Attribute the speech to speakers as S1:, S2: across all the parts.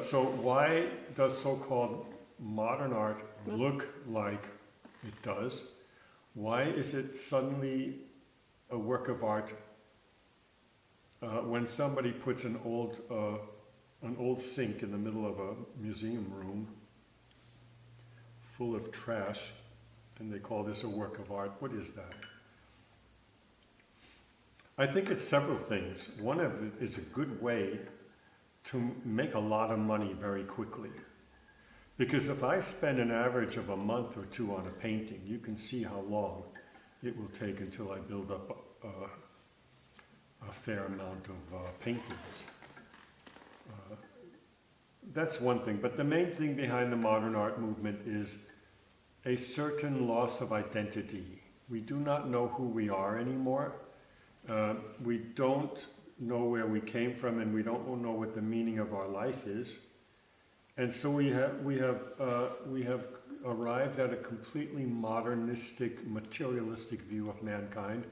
S1: So why does so-called modern art look like it does? Why is it suddenly a work of art when somebody puts an old sink in the middle of a museum room full of trash, and they call this a work of art? What is that? I think it's several things. One of it is a good way to make a lot of money very quickly. Because if I spend an average of a month or two on a painting, you can see how long it will take until I build up a fair amount of paintings. That's one thing, but the main thing behind the modern art movement is a certain loss of identity. We do not know who we are anymore. We don't know where we came from, and we don't know what the meaning of our life is. And so we have arrived at a completely modernistic, materialistic view of mankind,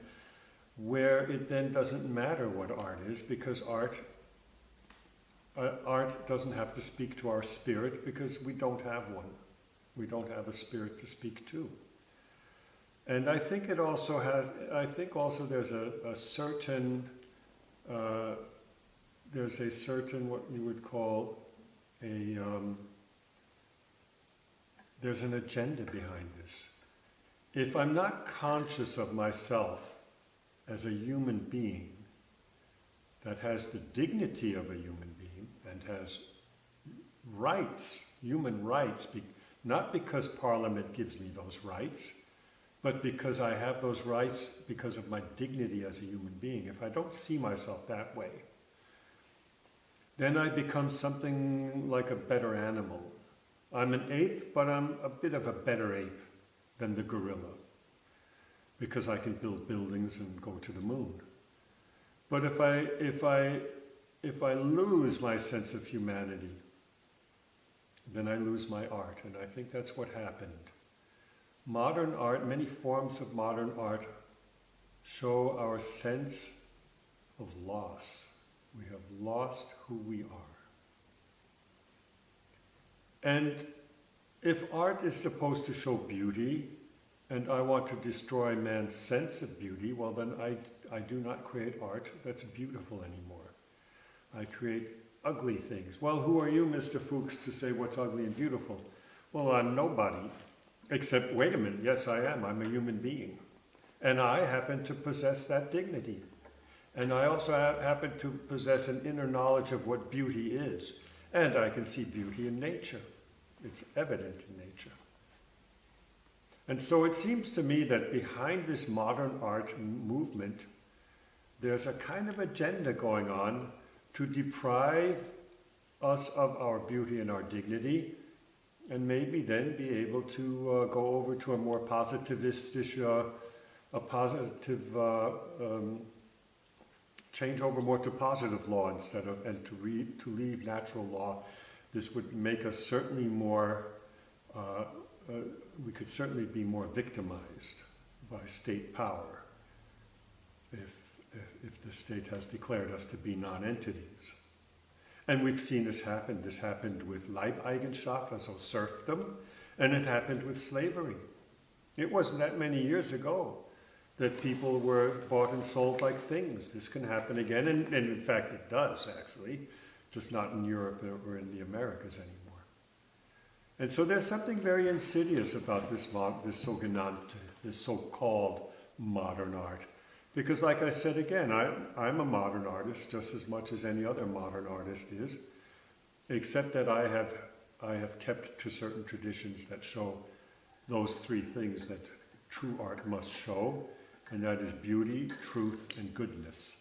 S1: where it then doesn't matter what art is, because art doesn't have to speak to our spirit, because we don't have one. We don't have a spirit to speak to. And I think it also has, I think also there's a certain, what you would call there's an agenda behind this. If I'm not conscious of myself as a human being that has the dignity of a human being and has rights, human rights, not because Parliament gives me those rights, but because I have those rights because of my dignity as a human being. If I don't see myself that way, then I become something like a better animal. I'm an ape, but I'm a bit of a better ape than the gorilla, because I can build buildings and go to the moon. But if I lose my sense of humanity, then I lose my art, and I think that's what happened. Modern art, many forms of modern art, show our sense of loss. We have lost who we are. And if art is supposed to show beauty, and I want to destroy man's sense of beauty, well then I do not create art that's beautiful anymore. I create ugly things. Well, who are you, Mr. Fuchs, to say what's ugly and beautiful? Well, I'm nobody, except, wait a minute, yes I am, I'm a human being. And I happen to possess that dignity. And I also happen to possess an inner knowledge of what beauty is. And I can see beauty in nature. It's evident in nature. And so it seems to me that behind this modern art movement, there's a kind of agenda going on to deprive us of our beauty and our dignity, and maybe then be able to go over to a more positivistic, change over more to positive law instead of, and to leave natural law. This would make us certainly more, we could certainly be more victimized by state power if the state has declared us to be non-entities. And we've seen this happen. This happened with Leibeigenschaft, also serfdom, and it happened with slavery. It wasn't that many years ago that people were bought and sold like things. This can happen again, and in fact it does actually, just not in Europe or in the Americas anymore. And so there's something very insidious about this so-called modern art. Because like I said again, I'm a modern artist just as much as any other modern artist is, except that I have kept to certain traditions that show those three things that true art must show, and that is beauty, truth, and goodness.